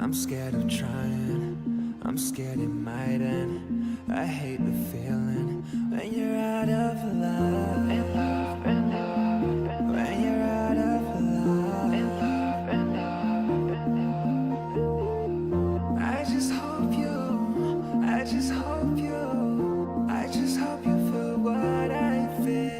I'm scared of trying, I'm scared it might end. I hate the feeling when you're out of love. In love, in love, in love. When you're out of love. In love, in love, in love. I just hope you, I just hope you, I just hope you feel what I feel.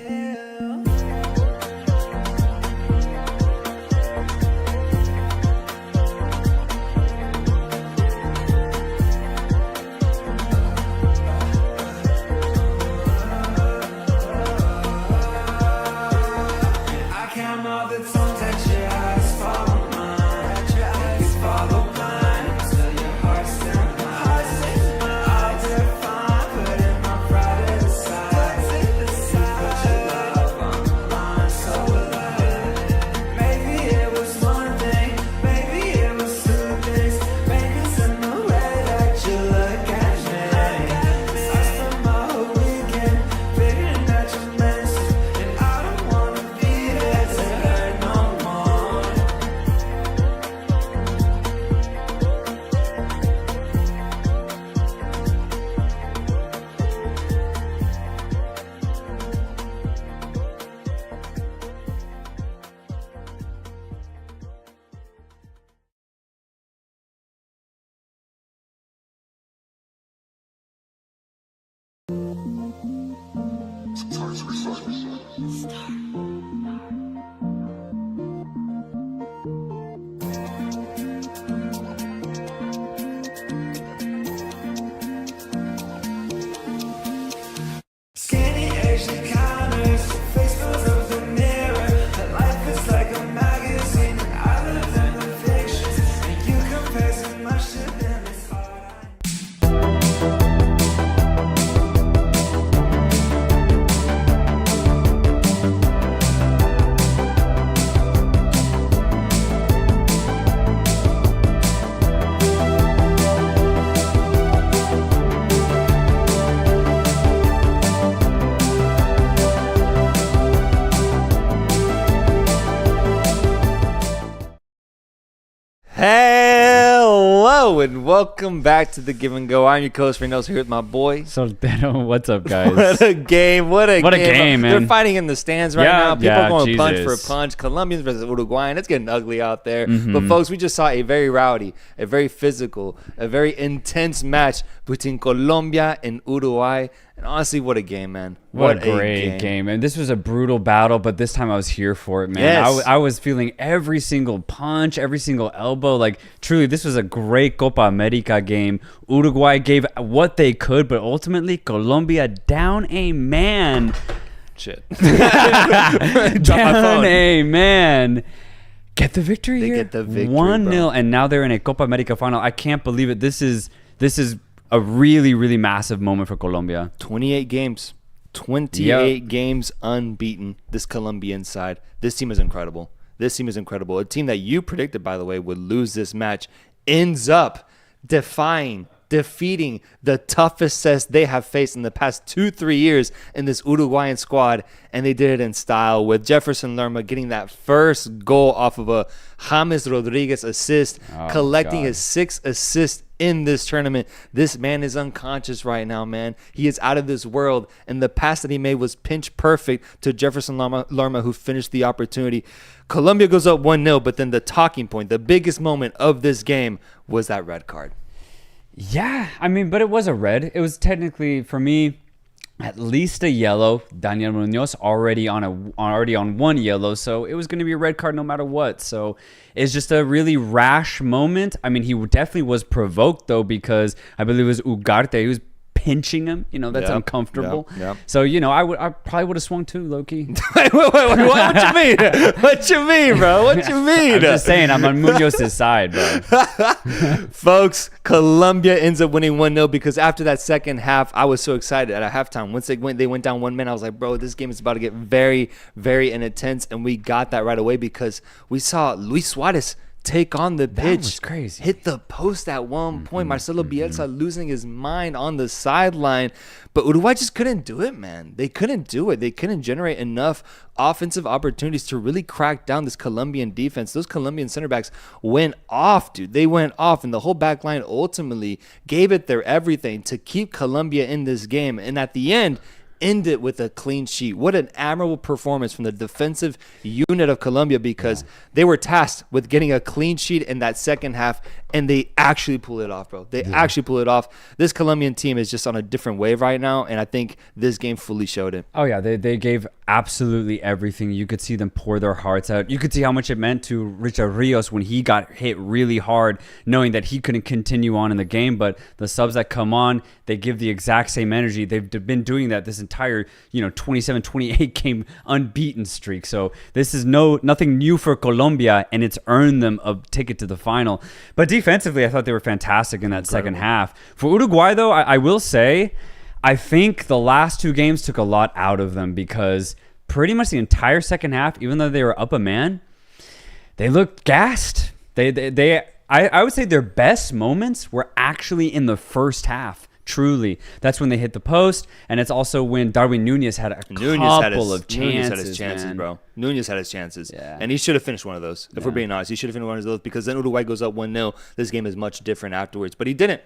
Hello and welcome back to the Give and Go. I'm your coach Reynoso here with my boy Soltero. What's up, guys? What a game! What a game, man! They're fighting in the stands right now. People are going punch for Jesus. punch. Colombians versus Uruguayan. It's getting ugly out there. But folks, we just saw a very rowdy, a very physical, a very intense match between Colombia and Uruguay. And honestly, what a game, man! What a great game. And this was a brutal battle, but this time I was here for it, man. Yes. I was feeling every single punch, every single elbow. Like, truly, this was a great Copa America game. Uruguay gave what they could, but ultimately, Colombia down a man. Shit. Down a man. Get the victory They here. get the victory, 1-0, bro. and now they're in a Copa America final. I can't believe it. This is a really, really massive moment for Colombia. 28 games. 28 games unbeaten. This Colombian side. This team is incredible. This team is incredible. A team that you predicted, by the way, would lose this match ends up defeating the toughest test they have faced in the past 2-3 years in this Uruguayan squad, and they did it in style with Jefferson Lerma getting that first goal off of a James Rodriguez assist, collecting his 6th assist in this tournament. This man is unconscious right now, man. He is out of this world, and the pass that he made was pinch perfect to Jefferson Lerma, who finished the opportunity. Colombia goes up 1-0, but then the talking point, the biggest moment of this game was that red card. Yeah, I mean, but it was a red. It was technically, for me, at least a yellow. Daniel Munoz already on 1 yellow, so it was going to be a red card no matter what. So it's just a really rash moment. I mean, he definitely was provoked, though, because I believe it was Ugarte who was pinching him. You know, that's uncomfortable. Yep. So, you know, I probably would have swung too, low-key. Wait, what you mean? What you mean, bro? What you mean? I'm just saying, I'm on Munoz's side, bro. Folks, Colombia ends up winning 1-0 because after that second half, I was so excited at halftime. Once they went down 1 minute, I was like, bro, this game is about to get very, very intense. And we got that right away because we saw Luis Suarez take on the pitch. was crazy. Hit the post at one point. Marcelo Bielsa losing his mind on the sideline. But Uruguay just couldn't do it, man. They couldn't do it. They couldn't generate enough offensive opportunities to really crack down this Colombian defense. Those Colombian center backs went off, dude. They went off, and the whole back line ultimately gave it their everything to keep Colombia in this game. And at the end it with a clean sheet. What an admirable performance from the defensive unit of Colombia, because they were tasked with getting a clean sheet in that second half, and they actually pulled it off, bro. They actually pulled it off. This Colombian team is just on a different wave right now, and I think this game fully showed it. Oh, yeah. They gave absolutely everything. You could see them pour their hearts out. You could see how much it meant to Richard Rios when he got hit really hard, knowing that he couldn't continue on in the game. But the subs that come on, they give the exact same energy. They've been doing that this entire 27-28 game unbeaten streak. So this is nothing new for Colombia, and it's earned them a ticket to the final. But defensively, I thought they were fantastic in that second half. For Uruguay, though, I will say, I think the last two games took a lot out of them, because pretty much the entire second half, even though they were up a man, they looked gassed. I would say their best moments were actually in the first half. Truly, that's when they hit the post, and it's also when Darwin Nunez had a couple of chances. Nunez had his chances, bro. Nunez had his chances, and he should have finished one of those. If we're being honest, he should have finished one of those, because then Uruguay goes up 1-0. This game is much different afterwards, but he didn't.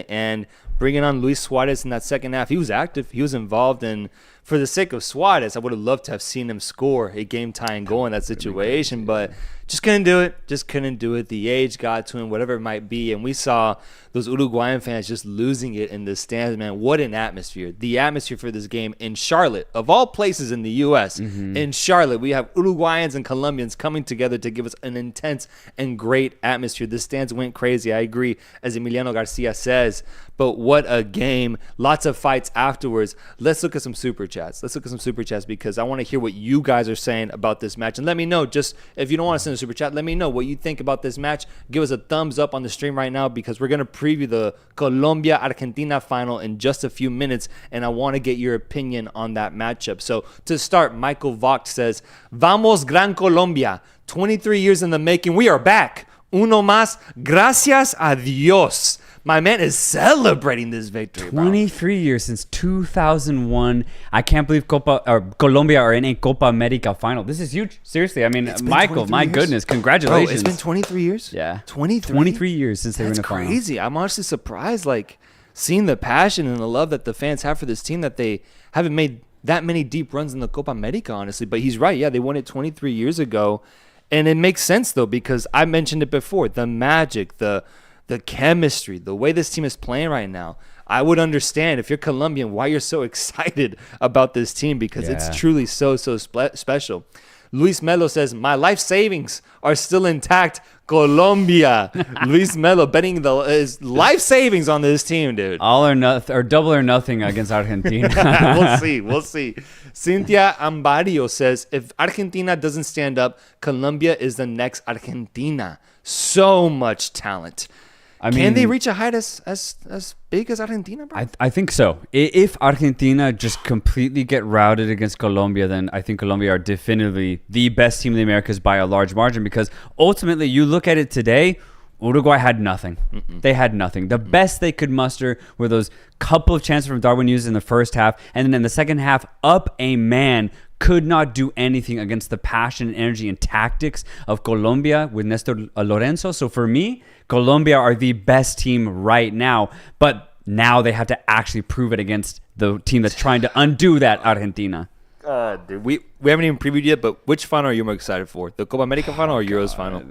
And bringing on Luis Suarez in that second half, he was active, he was involved, and for the sake of Suarez, I would have loved to have seen him score a game-tying goal in that situation, but just couldn't do it. The age got to him, whatever it might be, and we saw those Uruguayan fans just losing it in the stands, man. What an atmosphere. The atmosphere for this game in Charlotte, of all places in the U.S., in Charlotte, we have Uruguayans and Colombians coming together to give us an intense and great atmosphere. The stands went crazy, I agree, as Emiliano Garcia says, but what a game. Lots of fights afterwards. Let's look at some super chats. Because I want to hear what you guys are saying about this match. And let me know, just if you don't want to send a super chat, let me know what you think about this match. Give us a thumbs up on the stream right now, because we're going to preview the Colombia-Argentina final in just a few minutes, and I want to get your opinion on that matchup. So to start, Michael Vogt says, Vamos Gran Colombia. 23 years in the making. We are back. Uno más. Gracias a Dios. My man is celebrating this victory, bro. 23 years since 2001. I can't believe Colombia are in a Copa America final. This is huge. Seriously, I mean, Michael, my goodness, congratulations. Bro, it's been 23 years? Yeah. 23 years since they were in the final. That's crazy. I'm honestly surprised, seeing the passion and the love that the fans have for this team, that they haven't made that many deep runs in the Copa America, honestly. But he's right. Yeah, they won it 23 years ago. And it makes sense, though, because I mentioned it before. The magic, the chemistry, the way this team is playing right now. I would understand, if you're Colombian, why you're so excited about this team, because it's truly so special. Luis Melo says, my life savings are still intact. Colombia. Luis Melo betting his life savings on this team, dude. All or nothing, or double or nothing against Argentina. We'll see. Cynthia Ambario says, if Argentina doesn't stand up, Colombia is the next Argentina. So much talent. Can they reach a height as big as Argentina, bro? I think so. If Argentina just completely get routed against Colombia, then I think Colombia are definitively the best team in the Americas by a large margin, because ultimately, you look at it today, Uruguay had nothing. They had nothing. The best they could muster were those couple of chances from Darwin Nunez in the first half, and then in the second half, up a man, could not do anything against the passion and energy and tactics of Colombia with Nestor Lorenzo. So for me, Colombia are the best team right now, but now they have to actually prove it against the team that's trying to undo that, Argentina. Dude, we haven't even previewed yet, but which final are you more excited for? The Copa America final or Euros final?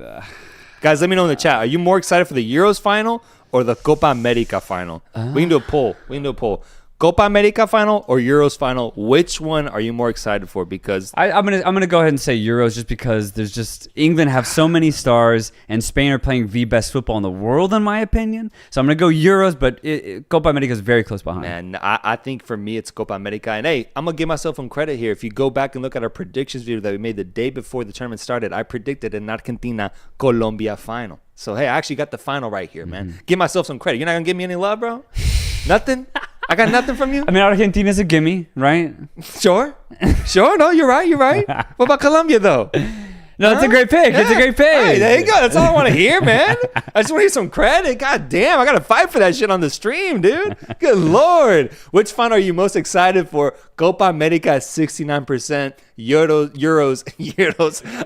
Guys, let me know in the chat. Are you more excited for the Euros final or the Copa America final? We can do a poll. Copa America final or Euros final? Which one are you more excited for? Because I'm gonna go ahead and say Euros, just because there's just England have so many stars, and Spain are playing the best football in the world, in my opinion. So I'm gonna go Euros, but Copa America is very close behind. Man, I think for me it's Copa America, and hey, I'm gonna give myself some credit here. If you go back and look at our predictions video that we made the day before the tournament started, I predicted an Argentina-Colombia final. So hey, I actually got the final right here, man. Give myself some credit. You're not gonna give me any love, bro? Nothing? I got nothing from you? I mean, Argentina's a gimme, right? Sure. No, you're right. What about Colombia, though? No, it's a great pick. It's a great pick. Hey, there you go. That's all I want to hear, man. I just want to hear some credit. God damn, I got to fight for that shit on the stream, dude. Good Lord. Which final are you most excited for? Copa America at 69%. Euros.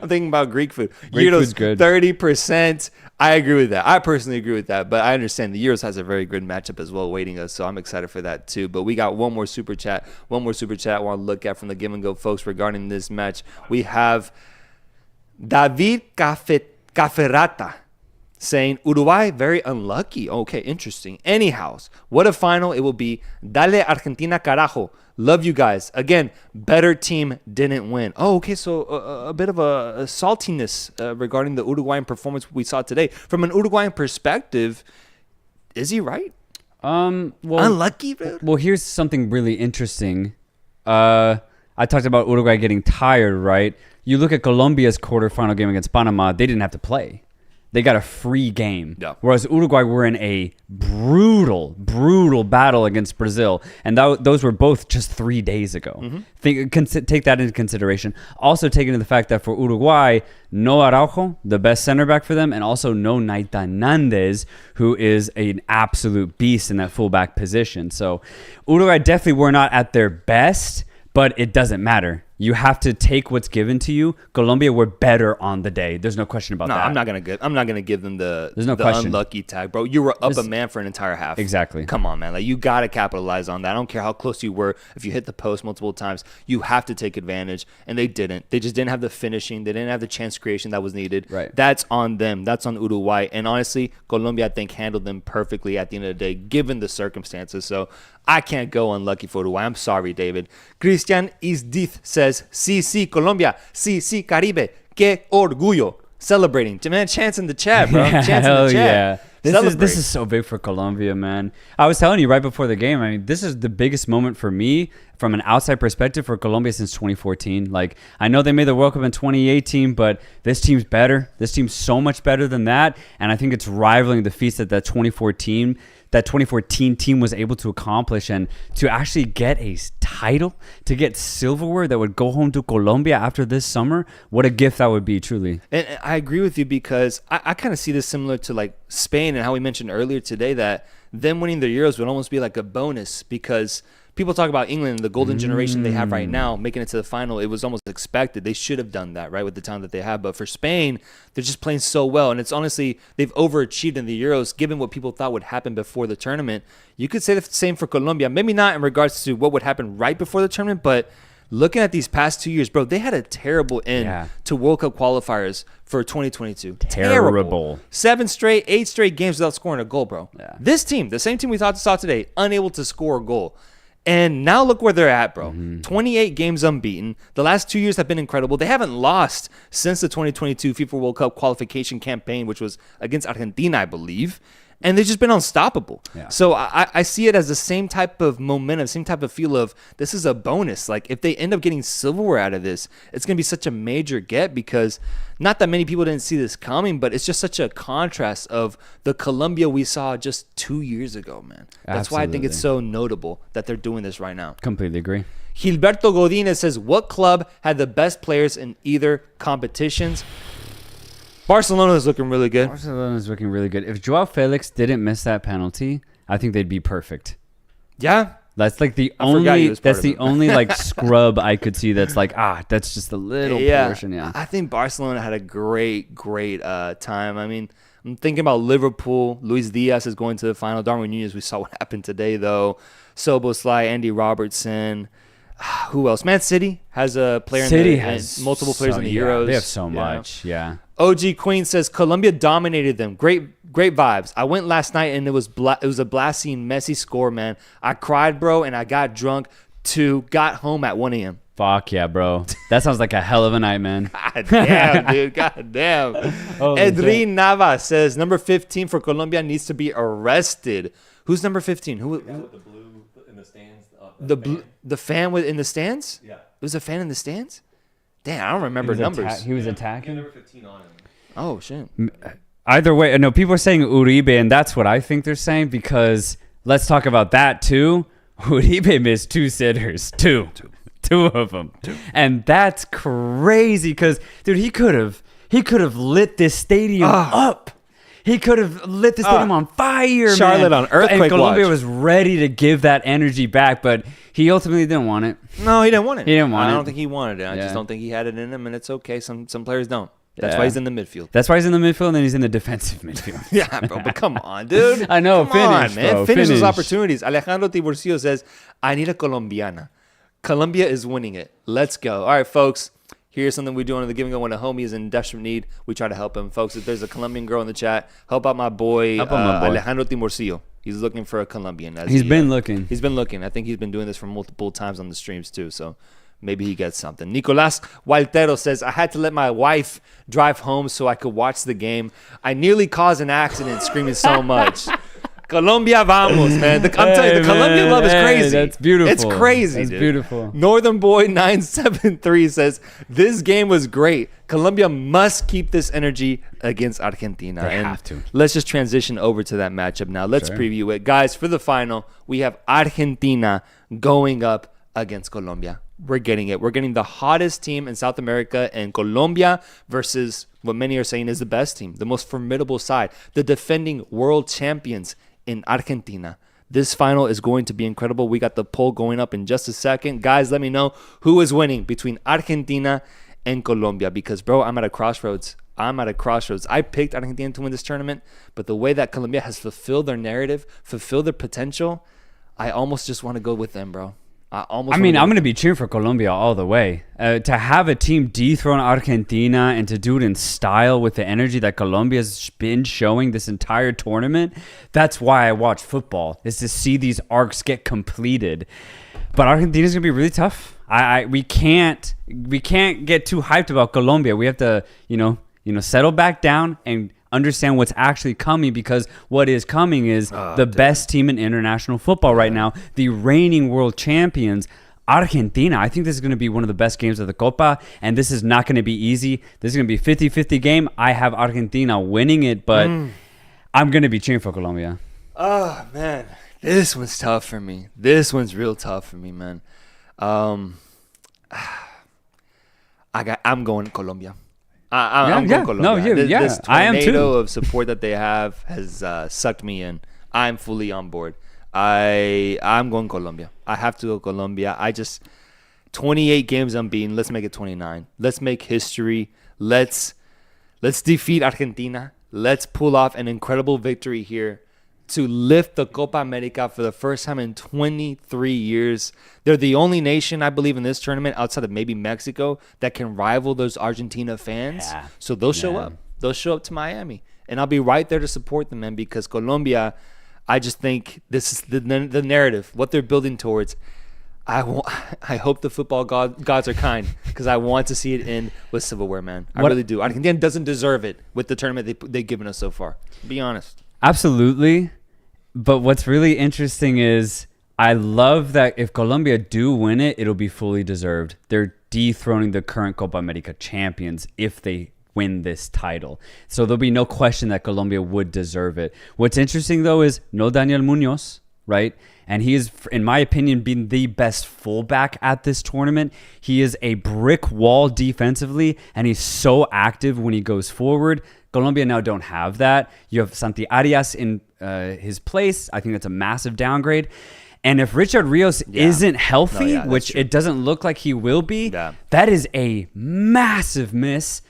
I'm thinking about Greek food. Greek Euros, food's good. 30%. I agree with that. I personally agree with that, but I understand the Euros has a very good matchup as well waiting us, so I'm excited for that too. But we got one more super chat I want to look at from the Give and Go folks regarding this match. We have David Caferrata saying, Uruguay, very unlucky. Okay, interesting. Anyhow, what a final it will be. Dale Argentina carajo. Love you guys. Again, better team didn't win. Oh, okay, so a bit of a saltiness regarding the Uruguayan performance we saw today. From an Uruguayan perspective, is he right? Well, unlucky, dude. Well, here's something really interesting. I talked about Uruguay getting tired, right? You look at Colombia's quarterfinal game against Panama, they didn't have to play. They got a free game. Yeah. Whereas Uruguay were in a brutal battle against Brazil. And those were both just 3 days ago. Mm-hmm. Take that into consideration. Also take into the fact that for Uruguay, no Araujo, the best center back for them, and also no Naita Nandez, who is an absolute beast in that fullback position. So Uruguay definitely were not at their best, but it doesn't matter. You have to take what's given to you. Colombia were better on the day. There's no question about that. I'm not gonna give them the question. Unlucky tag, bro. You were up a man for an entire half. Exactly. Come on, man. Like, you gotta capitalize on that. I don't care how close you were. If you hit the post multiple times, you have to take advantage. And they didn't. They just didn't have the finishing. They didn't have the chance creation that was needed. Right. That's on them. That's on Uruguay. And honestly, Colombia, I think, handled them perfectly at the end of the day, given the circumstances. So I can't go unlucky for Uruguay. I'm sorry, David. Christian Isdith says, sí, Colombia. Sí, Caribe. Qué orgullo. Celebrating. Man, chance in the chat, bro. Chance in the chat. Yeah. This is so big for Colombia, man. I was telling you right before the game, I mean, this is the biggest moment for me from an outside perspective for Colombia since 2014. Like, I know they made the World Cup in 2018, but this team's better. This team's so much better than that. And I think it's rivaling the feats that 2014 team was able to accomplish, and to actually get a title, to get silverware that would go home to Colombia after this summer. What a gift that would be, truly. And I agree with you, because I kind of see this similar to like Spain and how we mentioned earlier today that them winning the Euros would almost be like a bonus, because people talk about England, the golden generation they have right now, making it to the final. It was almost expected. They should have done that, right, with the talent that they have. But for Spain, they're just playing so well. And it's honestly, they've overachieved in the Euros, given what people thought would happen before the tournament. You could say the same for Colombia. Maybe not in regards to what would happen right before the tournament, but looking at these past 2 years, bro, they had a terrible end to World Cup qualifiers for 2022. Terrible. 8 straight games without scoring a goal, bro. Yeah. This team, the same team we saw today, unable to score a goal. And now look where they're at, bro. 28 games unbeaten. The last 2 years have been incredible. They haven't lost since the 2022 FIFA World Cup qualification campaign, which was against Argentina, I believe. And they've just been unstoppable. Yeah. So I see it as the same type of momentum, same type of feel of this is a bonus. Like, if they end up getting silverware out of this, it's going to be such a major get, because not that many people didn't see this coming, but it's just such a contrast of the Colombia we saw just 2 years ago, man. That's why I think it's so notable that they're doing this right now. Completely agree. Gilberto Godinez says, what club had the best players in either competitions? Barcelona is looking really good. If Joao Felix didn't miss that penalty, I think they'd be perfect. Yeah. That's like the only like scrub I could see that's like, that's just a little portion. Yeah. I think Barcelona had a great time. I mean, I'm thinking about Liverpool. Luis Diaz is going to the final. Darwin Nunez, we saw what happened today, though. Szoboszlai, Andy Robertson. Who else? Man City has a player. Has multiple players in the Euros. They have so much. Yeah. OG Queen says Colombia dominated them. Great vibes. I went last night and it was a blasting Messi score, man. I cried, bro, and I got drunk too. Got home at 1 a.m. Fuck yeah, bro. That sounds like a hell of a night, man. God damn, dude. God damn. Edrin Nava says number 15 for Colombia needs to be arrested. Who's number 15? Who? The with the blue in the stands. The fan in the stands? Yeah. It was a fan in the stands? Damn, I don't remember numbers. He was attacking? Number 15 on him. Oh, shit. Either way, no, people are saying Uribe, and that's what I think they're saying, because let's talk about that, too. Uribe missed 2 sitters. Two. 2 of them. And that's crazy because, dude, he could have lit this stadium up. He could have lit the stadium on fire, Charlotte man. on earthquake And Colombia watch. was ready to give that energy back, but he ultimately didn't want it. No, he didn't want it. He didn't want I it. don't think he wanted it. I Yeah. just don't think he had it in him, and it's okay. Some players don't. That's Yeah. why he's in the midfield. That's why he's in the midfield, and then he's in the defensive midfield. Yeah, bro, but come on, dude. I know, Come on, finish, man. bro, Finish those finish. opportunities. Alejandro Tiburcio says, I need a Colombiana. Colombia is winning it. Let's go. All right, folks. Here's something we do on The Giving Go when a homie is in desperate need. We try to help him. Folks, if there's a Colombian girl in the chat, help out my boy, Alejandro Tiburcio. He's looking for a Colombian. He's been looking. He's been looking. I think he's been doing this for multiple times on the streams too. So maybe he gets something. Nicolas Waltero says, I had to let my wife drive home so I could watch the game. I nearly caused an accident screaming so much. Colombia vamos, man. I'm telling you, the Colombian love is crazy. That's beautiful. It's crazy, That's dude. beautiful. Northern Boy 973 says, this game was great. Colombia must keep this energy against Argentina. They And have to. let's just transition over to that matchup now. Let's Sure. preview it. Guys, for the final, we have Argentina going up against Colombia. We're getting it. We're getting the hottest team in South America and Colombia versus what many are saying is the best team, the most formidable side, the defending world champions in Argentina. This final is going to be incredible. We got the poll going up in just a second. Guys, let me know who is winning between Argentina and Colombia because, bro, I'm at a crossroads. I picked Argentina to win this tournament, but the way that Colombia has fulfilled their narrative, fulfilled their potential, I almost just want to go with them, bro. I'm going to be cheering for Colombia all the way. To have a team dethrone Argentina and to do it in style with the energy that Colombia's been showing this entire tournament, that's why I watch football, is to see these arcs get completed. But Argentina's going to be really tough. We can't get too hyped about Colombia. We have to, settle back down and understand what's actually coming because what is coming is best team in international football right now, the reigning world champions, Argentina. I think this is going to be one of the best games of the Copa, and this is not going to be easy. This is going to be a 50-50 game. I have Argentina winning it, but I'm going to be cheering for Colombia. Oh, man. This one's tough for me. This one's real tough for me, man. I'm going Colombia. I'm going Colombia. No, This I am tornado too. of support that they have has sucked me in. I'm fully on board. I'm going Colombia. I have to go Colombia. 28 games unbeaten. Let's make it 29. Let's make history. Let's defeat Argentina. Let's pull off an incredible victory here to lift the Copa America for the first time in 23 years. They're the only nation, I believe, in this tournament outside of maybe Mexico that can rival those Argentina fans. Yeah. So they'll show up. They'll show up to Miami. And I'll be right there to support them, man, because Colombia, I just think this is the narrative, what they're building towards. I hope the football gods are kind because I want to see it end with silverware, man. I really do. Argentina doesn't deserve it with the tournament they've given us so far. Be honest. Absolutely. But what's really interesting is I love that if Colombia do win it, it'll be fully deserved. They're dethroning the current Copa America champions if they win this title. So there'll be no question that Colombia would deserve it. What's interesting, though, is no Daniel Munoz, right? And he is, in my opinion, been the best fullback at this tournament. He is a brick wall defensively, and he's so active when he goes forward. Colombia now don't have that. You have Santi Arias in his place. I think that's a massive downgrade. And if Richard Rios isn't healthy, which it doesn't look like he will be, that is a massive miss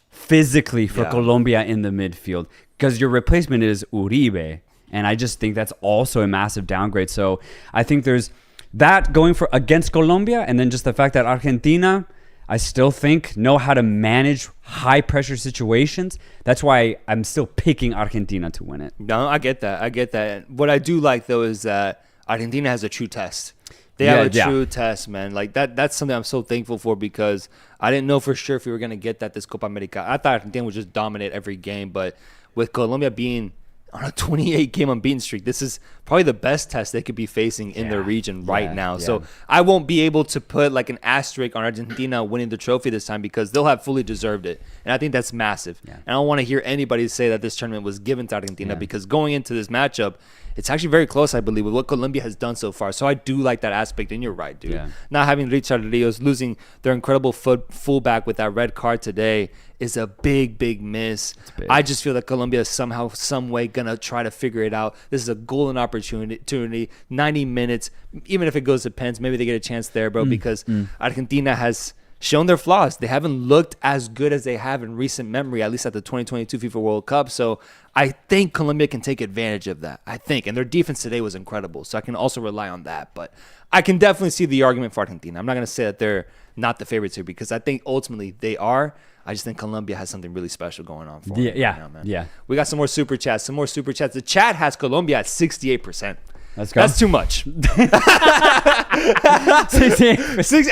physically for Colombia in the midfield because your replacement is Uribe. And I just think that's also a massive downgrade. So I think there's that going for against Colombia. And then just the fact that Argentina, I still think, know how to manage high pressure situations. That's why I'm still picking Argentina to win it. No, I get that. What I do like, though, is that Argentina has a true test. They have a true test, man. Like that's something I'm so thankful for because I didn't know for sure if we were going to get that this Copa America. I thought Argentina would just dominate every game. But with Colombia being on a 28-game unbeaten streak. This is probably the best test they could be facing in their region right now. So I won't be able to put like an asterisk on Argentina winning the trophy this time because they'll have fully deserved it. And I think that's massive. And I don't want to hear anybody say that this tournament was given to Argentina because going into this matchup, it's actually very close, I believe, with what Colombia has done so far. So I do like that aspect, and you're right, dude. Not having Richard Rios, losing their incredible fullback with that red card today is a big, big miss. I just feel that Colombia is somehow, some way going to try to figure it out. This is a golden opportunity, 90 minutes. Even if it goes to pens, maybe they get a chance there, bro, because Argentina has shown their flaws. They haven't looked as good as they have in recent memory, at least at the 2022 FIFA World Cup. So I think Colombia can take advantage of that. I think. And their defense today was incredible. So I can also rely on that. But I can definitely see the argument for Argentina. I'm not going to say that they're not the favorites here because I think ultimately they are. I just think Colombia has something really special going on for them right now, man. We got some more super chats. The chat has Colombia at 68%. Let's go. That's too much.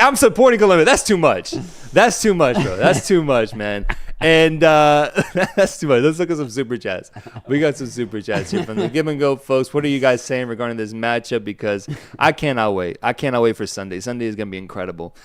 I'm supporting Colombia. That's too much. That's too much, bro. That's too much, man. And that's too much. Let's look at some super chats. We got some super chats here from the Give and Go folks. What are you guys saying regarding this matchup? Because I cannot wait. I cannot wait for Sunday. Sunday is going to be incredible.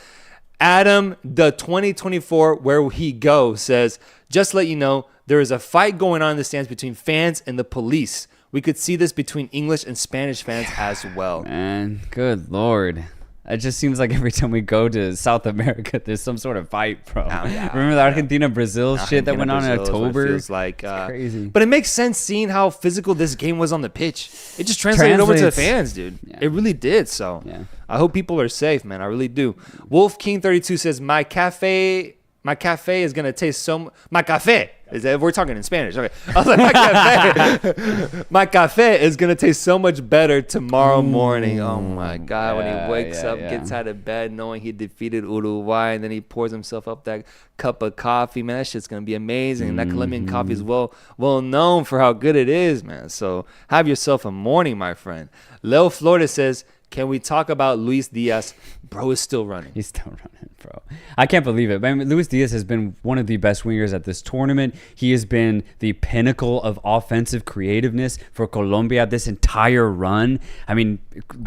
Adam, the 2024 Where He Go says, just to let you know, there is a fight going on in the stands between fans and the police. We could see this between English and Spanish fans as well. Man, good Lord. It just seems like every time we go to South America, there's some sort of fight, bro. Remember the Argentina-Brazil shit that went on in October? Feels like, it's crazy. But it makes sense seeing how physical this game was on the pitch. It just translated over to the fans, dude. It really did. So I hope people are safe, man. I really do. Wolf King 32 says, my cafe is going to taste so... My café. We're talking in Spanish. Okay. I was like, my cafe is going to taste so much better tomorrow morning. Oh, my God. When he wakes up, gets out of bed, knowing he defeated Uruguay, and then he pours himself up that cup of coffee. Man, that shit's going to be amazing. And that Colombian coffee is well known for how good it is, man. So have yourself a morning, my friend. Leo Flores says, can we talk about Luis Diaz? Bro is still running. He's still running, bro. I can't believe it. I mean, Luis Diaz has been one of the best wingers at this tournament. He has been the pinnacle of offensive creativeness for Colombia this entire run. I mean,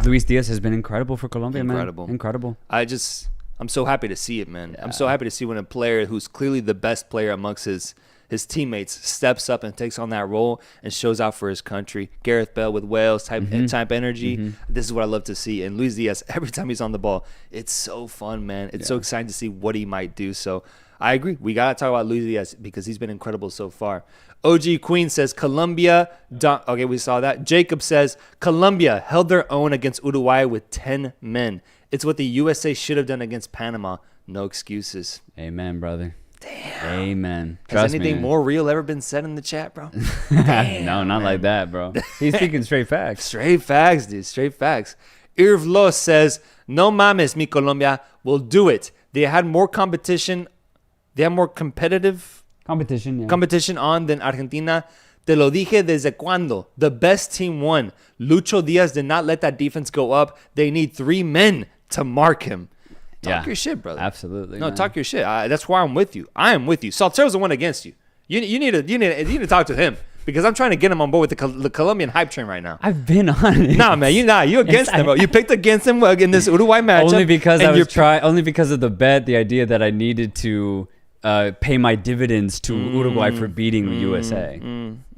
Luis Diaz has been incredible for Colombia, man. Incredible. I'm so happy to see it, man. I'm so happy to see when a player who's clearly the best player amongst his teammates steps up and takes on that role and shows out for his country. Gareth Bale with Wales type energy. This is what I love to see. And Luis Diaz, every time he's on the ball, it's so fun, man. It's so exciting to see what he might do. So I agree. We got to talk about Luis Diaz because he's been incredible so far. OG Queen says Colombia. Okay, we saw that. Jacob says Colombia held their own against Uruguay with 10 men. It's what the USA should have done against Panama. No excuses. Amen, brother. Damn. Amen. Has anything more real ever been said in the chat, bro? No, not like that, bro. He's speaking straight facts. Straight facts, dude. Straight facts. Irvlos says, no mames, mi Colombia will do it. They had more competition. They had more competition on than Argentina. Te lo dije desde cuando. The best team won. Lucho Diaz did not let that defense go up. They need 3 men to mark him. Talk your shit, brother. Absolutely. No, man. Talk your shit. That's why I'm with you. I am with you. Soltero's the one against you. You need to talk to him because I'm trying to get him on board with the Colombian hype train right now. I've been on it. Nah, man, you against him, bro. You picked against him in this Uruguay matchup. Only because of the bet, the idea that I needed to pay my dividends to Uruguay for beating the USA.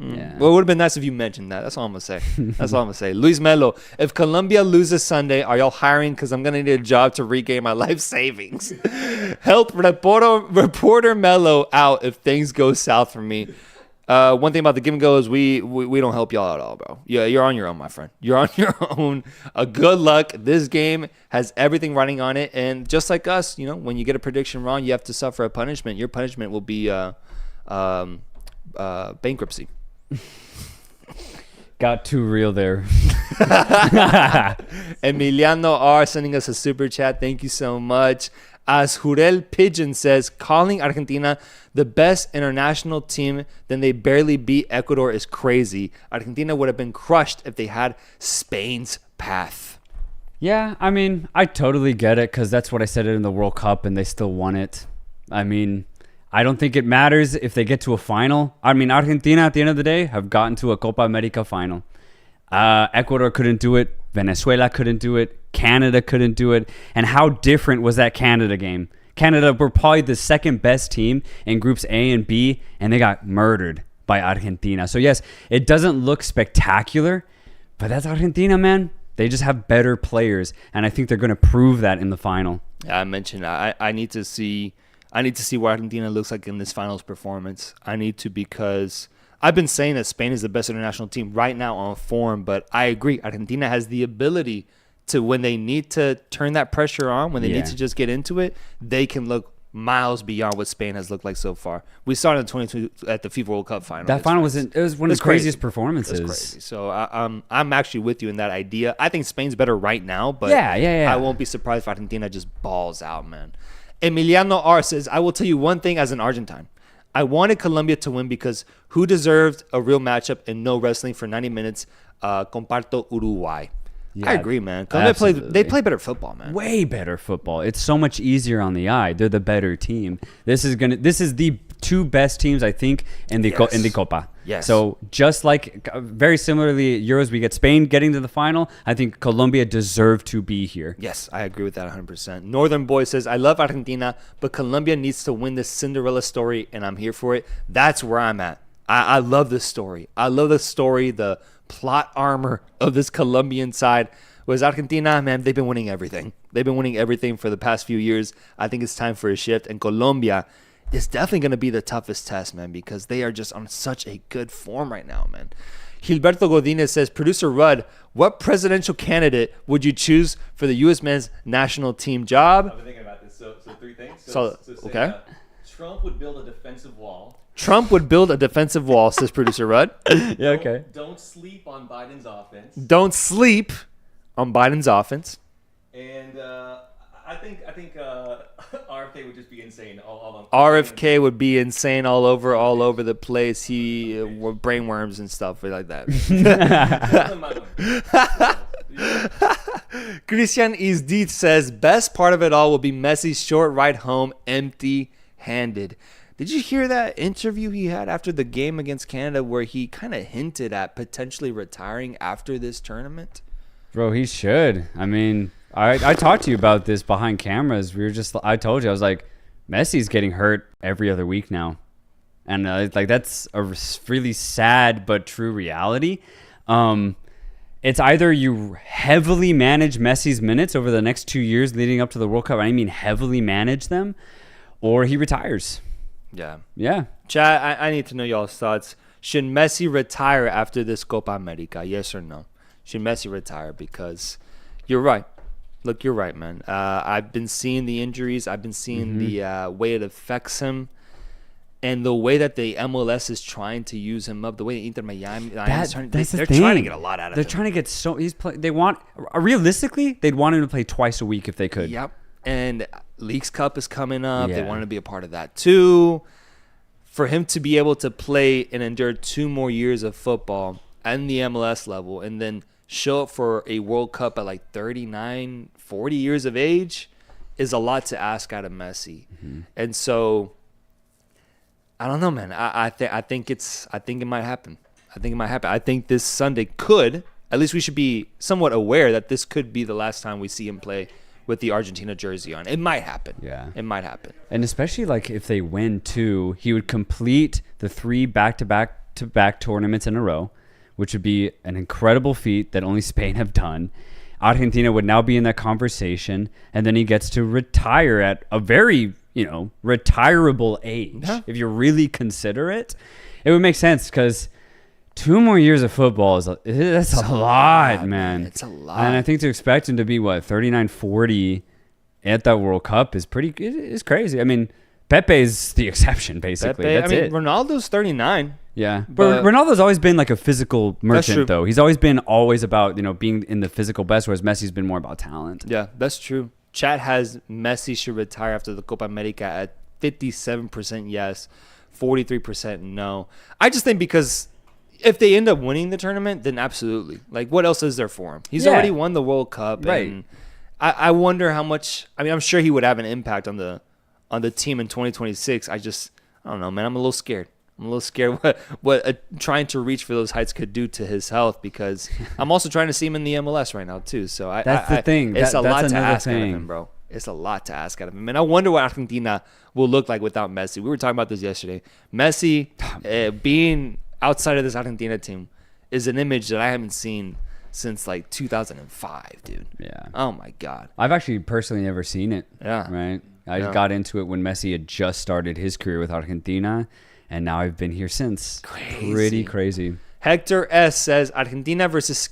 Yeah. Well, it would have been nice if you mentioned that. That's all I'm going to say. Luis Melo, if Colombia loses Sunday, are y'all hiring? Because I'm going to need a job to regain my life savings. Help reporter Melo out if things go south for me. One thing about the Give and Go is we don't help y'all at all, bro. Yeah, you're on your own, my friend. You're on your own. Good luck. This game has everything running on it, and just like us, when you get a prediction wrong, you have to suffer a punishment. Your punishment will be bankruptcy. Got too real there. Emiliano R sending us a super chat. Thank you so much. As Jurel Pigeon says, calling Argentina the best international team, then they barely beat Ecuador is crazy. Argentina would have been crushed if they had Spain's path. Yeah, I mean, I totally get it because that's what I said in the World Cup and they still won it. I mean, I don't think it matters if they get to a final. I mean, Argentina at the end of the day have gotten to a Copa America final. Ecuador couldn't do it. Venezuela couldn't do it. Canada couldn't do it. And how different was that Canada game? Canada were probably the second best team in groups A and B, and they got murdered by Argentina. So yes, it doesn't look spectacular, but that's Argentina, man. They just have better players, and I think they're going to prove that in the final. Yeah, I mentioned I need to see what Argentina looks like in this finals performance. I need to, because I've been saying that Spain is the best international team right now on form, but I agree. Argentina has the ability to, when they need to turn that pressure on, when they need to just get into it, they can look miles beyond what Spain has looked like so far. We saw it in 22 at the FIFA World Cup final. That final was one of the craziest performances. It was crazy. So I'm actually with you in that idea. I think Spain's better right now, but yeah. I won't be surprised if Argentina just balls out, man. Emiliano R says, I will tell you one thing as an Argentine. I wanted Colombia to win because who deserved a real matchup and no wrestling for 90 minutes? Comparto Uruguay. Yeah, I agree, man. Colombia they play better football, man. Way better football. It's so much easier on the eye. They're the better team. This is the two best teams, I think, in the Copa. Yes. So just like very similarly, Euros, we get Spain getting to the final. I think Colombia deserve to be here. Yes, I agree with that 100%. Northern Boy says, I love Argentina, but Colombia needs to win this Cinderella story, and I'm here for it. That's where I'm at. I love this story. I love the story, the plot armor of this Colombian side. Whereas Argentina, man, they've been winning everything. They've been winning everything for the past few years. I think it's time for a shift. And Colombia is definitely going to be the toughest test, man, because they are just on such a good form right now, man. Gilberto Godinez says, Producer Rudd, what presidential candidate would you choose for the U.S. men's national team job? I've been thinking about this. So 3 things. So say, okay. Trump would build a defensive wall. Trump would build a defensive wall, says Producer Rudd. Yeah, okay. Don't sleep on Biden's offense. Don't sleep on Biden's offense. And I think RFK would just be insane. All RFK would be insane all over the place. He brainworms and stuff like that. Christian Isdit says, best part of it all will be Messi's short ride home empty-handed. Did you hear that interview he had after the game against Canada where he kind of hinted at potentially retiring after this tournament? Bro, he should. I mean, I talked to you about this behind cameras. I told you, I was like, Messi's getting hurt every other week now. And like that's a really sad but true reality. It's either you heavily manage Messi's minutes over the next 2 years leading up to the World Cup. I mean, heavily manage them, or he retires. Yeah. Chad, I need to know y'all's thoughts. Should Messi retire after this Copa America? Yes or no? Should Messi retire? Because you're right. Look, you're right, man. I've been seeing the injuries. I've been seeing the way it affects him. And the way that the MLS is trying to use him up, the way Inter Miami, they're trying to get a lot out of him. They're trying to get realistically, they'd want him to play twice a week if they could. Yep. And Leagues Cup is coming up. Yeah. They want to be a part of that too. For him to be able to play and endure 2 more years of football at the MLS level and then show up for a World Cup at like 39, 40 years of age is a lot to ask out of Messi. Mm-hmm. And so I don't know, man. I think it might happen. I think this Sunday could, at least we should be somewhat aware that this could be the last time we see him play with the Argentina jersey on. It might happen. Yeah. It might happen. And especially like if they win too, he would complete the 3 back-to-back tournaments in a row, which would be an incredible feat that only Spain have done. Argentina would now be in that conversation, and then he gets to retire at a very, retirable age. Yeah. If you really consider it, it would make sense because 2 more years of football that's a lot, man. It's a lot. And I think to expect him to be 39, 40 at that World Cup is crazy. I mean, Pepe's the exception, basically. That's it. Ronaldo's 39. Yeah, but Ronaldo's always been like a physical merchant, though. He's always been about being in the physical best, whereas Messi's been more about talent. Yeah, that's true. Chat has Messi should retire after the Copa America at 57% yes, 43% no. I just think because if they end up winning the tournament, then absolutely. Like, what else is there for him? He's already won the World Cup, right? And I wonder how much. I mean, I'm sure he would have an impact on the team in 2026. I don't know, man. I'm a little scared. I'm a little scared what trying to reach for those heights could do to his health, because I'm also trying to see him in the MLS right now too. So That's the thing. It's a lot that's to another ask out of thing. him, bro. It's a lot to ask out of him. And I wonder what Argentina will look like without Messi. We were talking about this yesterday. Messi being outside of this Argentina team is an image that I haven't seen since like 2005, dude. Yeah. Oh my God. I've actually personally never seen it. Yeah. Right. I Yeah. got into it when Messi had just started his career with Argentina, and now I've been here since. Crazy. Pretty crazy. Hector S says Argentina versus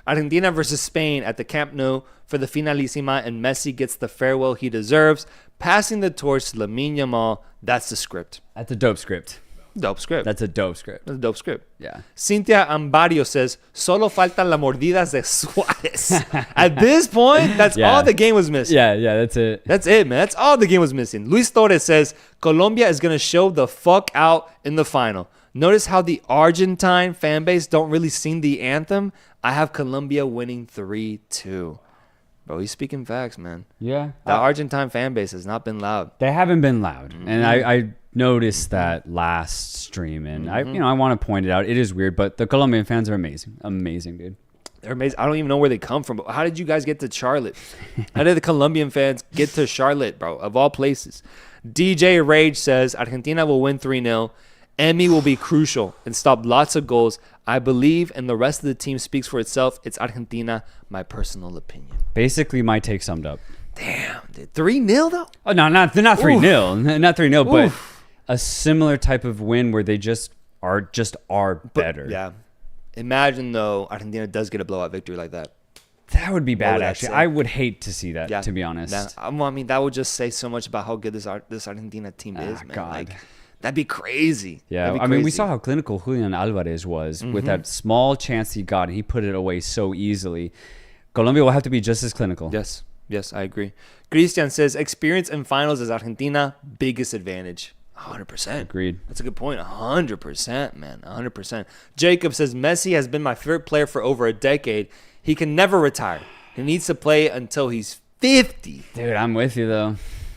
Argentina versus Spain at the Camp Nou for the Finalissima, and Messi gets the farewell he deserves, passing the torch to Lamine Yamal. That's the script. That's a dope script. Dope script. That's a dope script. That's a dope script. Yeah. Cynthia Ambario says, solo faltan las mordidas de Suárez. At this point, that's Yeah. all the game was missing. Yeah, that's it. That's it, man. That's all the game was missing. Luis Torres says, Colombia is going to show the fuck out in the final. Notice how the Argentine fan base don't really sing the anthem? I have Colombia winning 3-2. Bro, he's speaking facts, man. Yeah. The Argentine fan base has not been loud. They haven't been loud, and I noticed that last stream, and I want to point it out. It is weird, but the Colombian fans are amazing, dude. They're amazing. I don't even know where they come from. But how did you guys get to Charlotte? How did the Colombian fans get to Charlotte, bro? Of all places. DJ Rage says Argentina will win 3-0. Emmy will be crucial and stop lots of goals. I believe, and the rest of the team speaks for itself. It's Argentina, my personal opinion. Basically, my take summed up. Damn, dude. 3-0 though? Oh no, not 3-0, not 3-0, but Oof. a similar type of win where they just are better. Yeah. Imagine though Argentina does get a blowout victory like that. That would be bad. would that Actually, say? I would hate to see that. Yeah. To be honest. That would just say so much about how good this Argentina team is, man. God. Like, that'd be crazy. Yeah, That'd be I mean, we crazy. saw how clinical Julian Alvarez was with that small chance he got, and he put it away so easily. Colombia will have to be just as clinical. Yes, I agree. Christian says experience in finals is Argentina biggest advantage. 100%. Agreed. That's a good point. 100%, man. 100%. Jacob says Messi has been my favorite player for over a decade. He can never retire. He needs to play until he's 50. Dude, I'm with you though.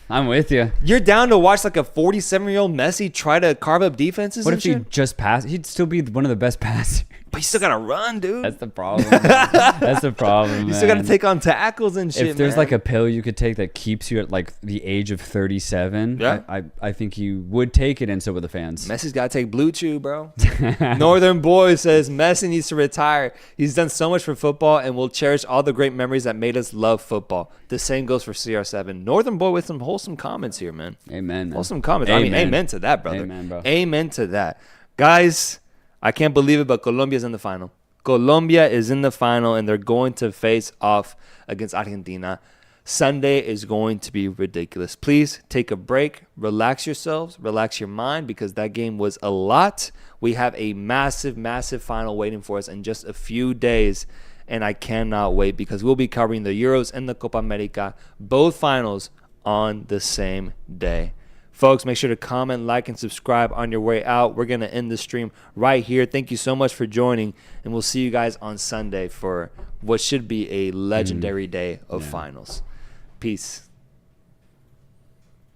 I'm with you. You're down to watch like a 47-year-old Messi try to carve up defenses What and if he shit? just passed? He'd still be one of the best passers. But you still got to run, dude. That's the problem. That's the problem. You still got to man. take on tackles and shit, If there's man. like a pill you could take that keeps you at like the age of 37, Yeah. I think you would take it, and so would the fans. Messi's got to take Blue Chew, bro. Northern Boy says Messi needs to retire. He's done so much for football and will cherish all the great memories that made us love football. The same goes for CR7. Northern Boy with some wholesome comments here, man. Amen. Man. Wholesome comments. I mean, amen to that, brother. Amen, bro. Amen to that. Guys, I can't believe it, but Colombia's in the final. Colombia is in the final, and they're going to face off against Argentina. Sunday is going to be ridiculous. Please take a break, relax yourselves, relax your mind, because that game was a lot. We have a massive, massive final waiting for us in just a few days, and I cannot wait because we'll be covering the Euros and the Copa America, both finals on the same day. Folks, make sure to comment, like, and subscribe on your way out. We're going to end the stream right here. Thank you so much for joining, and we'll see you guys on Sunday for what should be a legendary day of finals. Peace.